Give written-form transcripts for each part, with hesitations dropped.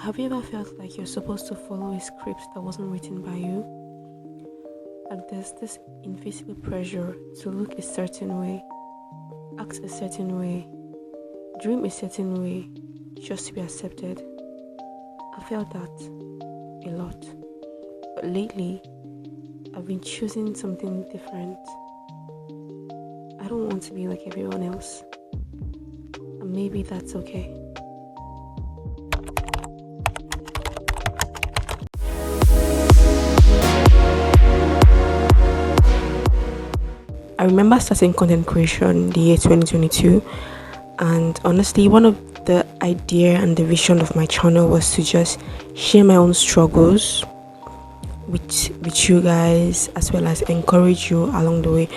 Have you ever felt like you're supposed to follow a script that wasn't written by you? Like there's this invisible pressure to look a certain way, act a certain way, dream a certain way, just to be accepted. I felt that a lot. But lately, I've been choosing something different. I don't want to be like everyone else. And maybe that's okay. I remember starting content creation the year 2022, and honestly, one of the idea and the vision of my channel was to just share my own struggles with you guys, as well as encourage you along the way.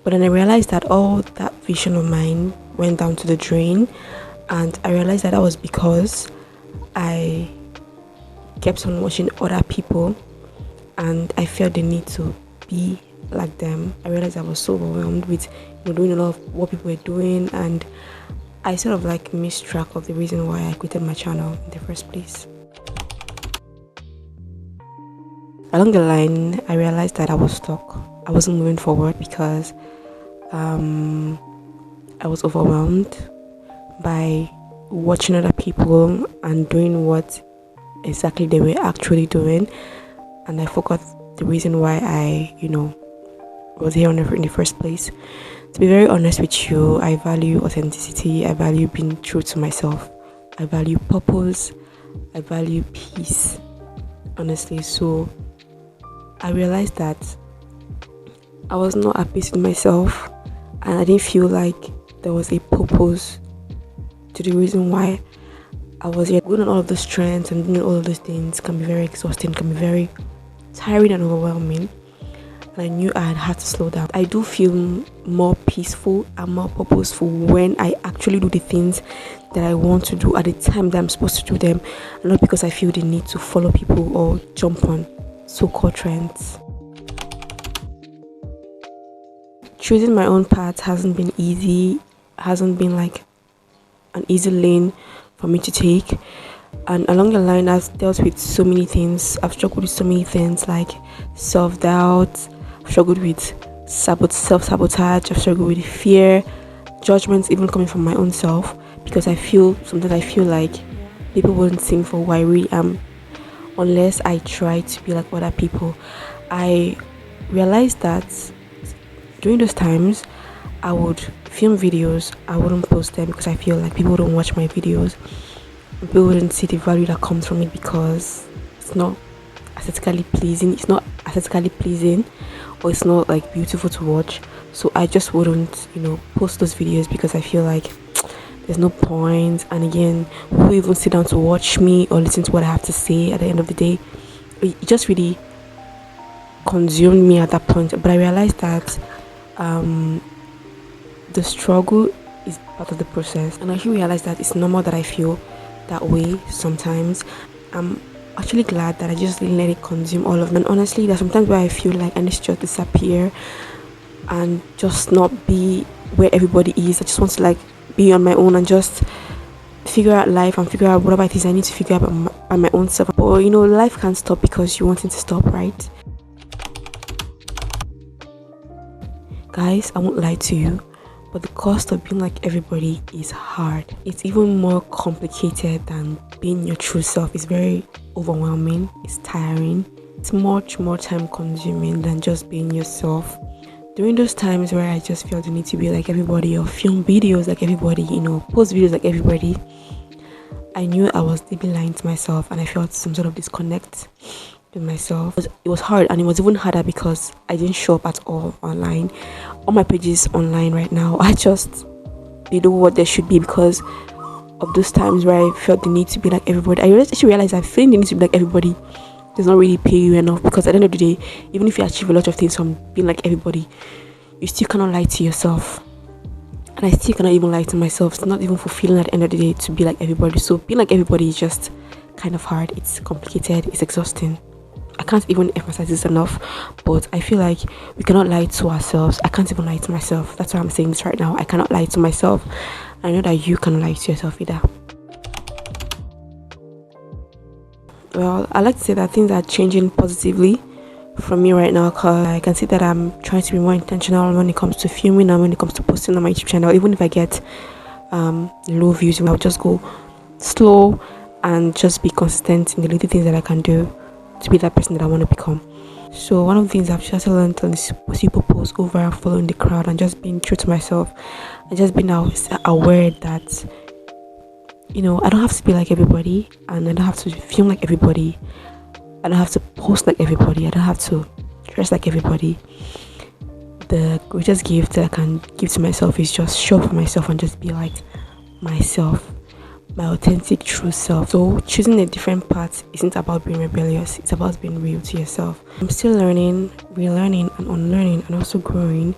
But then I realized that all that vision of mine went down to the drain, and I realized that was because I kept on watching other people, and I felt the need to be like them. I realized I was so overwhelmed with doing a lot of what people were doing, and I sort of like missed track of the reason why I quitted my channel in the first place. Along the line, I realized that I was stuck. I wasn't moving forward because I was overwhelmed by watching other people and doing what exactly they were actually doing, and I forgot the reason why I was here on earth in the first place. To be very honest with you, I value authenticity, I value being true to myself, I value purpose, I value peace, honestly. So I realized that I was not at peace with myself, and I didn't feel like there was a purpose to the reason why I was here. Going on all of those trends and doing all of those things can be very exhausting, can be very tiring and overwhelming. And I knew I had to slow down. I do feel more peaceful and more purposeful when I actually do the things that I want to do at the time that I'm supposed to do them, and not because I feel the need to follow people or jump on so-called trends. Choosing my own path hasn't been easy, hasn't been like an easy lane for me to take. And along the line, I've dealt with so many things. I've struggled with so many things like self-doubt, I've struggled with self-sabotage, I've struggled with fear, judgments even coming from my own self, because sometimes I feel like people wouldn't see me for who I really am unless I try to be like other people. I realized that during those times, I would film videos, I wouldn't post them because I feel like people wouldn't watch my videos. People wouldn't see the value that comes from it because it's not aesthetically pleasing. Or it's not like beautiful to watch. So I just wouldn't, post those videos because I feel like there's no point. And again, who will even sit down to watch me or listen to what I have to say at the end of the day? It just really consumed me at that point. But I realized that the struggle is part of the process, and I actually realized that it's normal that I feel that way sometimes. I'm actually glad that I just didn't let it consume all of me. And honestly, there's sometimes where I feel like I need to just disappear and just not be where everybody is. I just want to like be on my own and just figure out life and figure out whatever it is I need to figure out by my own self. But life can't stop because you want it to stop, right? Guys, I won't lie to you, but the cost of being like everybody is hard. It's even more complicated than being your true self. It's very overwhelming, it's tiring, it's much more time consuming than just being yourself. During those times where I just felt the need to be like everybody or film videos like everybody, post videos like everybody, I knew I was deeply lying to myself, and I felt some sort of disconnect with myself. It was hard, and it was even harder because I didn't show up at all online. All my pages online right now are just do what they should be because of those times where I felt the need to be like everybody. I actually realized that feeling the need to be like everybody does not really pay you enough, because at the end of the day, even if you achieve a lot of things from being like everybody, you still cannot lie to yourself. And I still cannot even lie to myself. It's not even fulfilling at the end of the day to be like everybody. So being like everybody is just kind of hard. It's complicated. It's exhausting. I can't even emphasize this enough, but I feel like we cannot lie to ourselves. I can't even lie to myself. That's why I'm saying this right now. I cannot lie to myself. I know that you cannot lie to yourself either. Well, I like to say that things are changing positively from me right now, because I can see that I'm trying to be more intentional when it comes to filming and when it comes to posting on my YouTube channel. Even if I get low views, I'll just go slow and just be consistent in the little things that I can do to be that person that I want to become. So one of the things I've just learned is people post over and following the crowd, and just being true to myself and just being aware that, you know, I don't have to be like everybody, and I don't have to film like everybody. I don't have to post like everybody. I don't have to dress like everybody. The greatest gift that I can give to myself is just show up for myself and just be like myself, my authentic true self. So choosing a different path isn't about being rebellious, it's about being real to yourself. I'm still learning, relearning and unlearning, and also growing,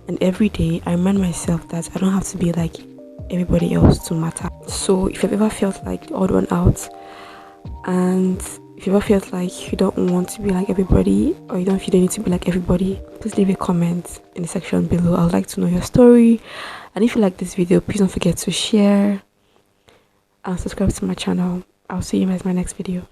and every day I remind myself that I don't have to be like everybody else to matter. So if you've ever felt like the odd one out, and if you ever felt like you don't want to be like everybody, or you don't feel you need to be like everybody, please leave a comment in the section below. I would like to know your story. And if you like this video, please don't forget to share and subscribe to my channel. I'll see you guys in my next video.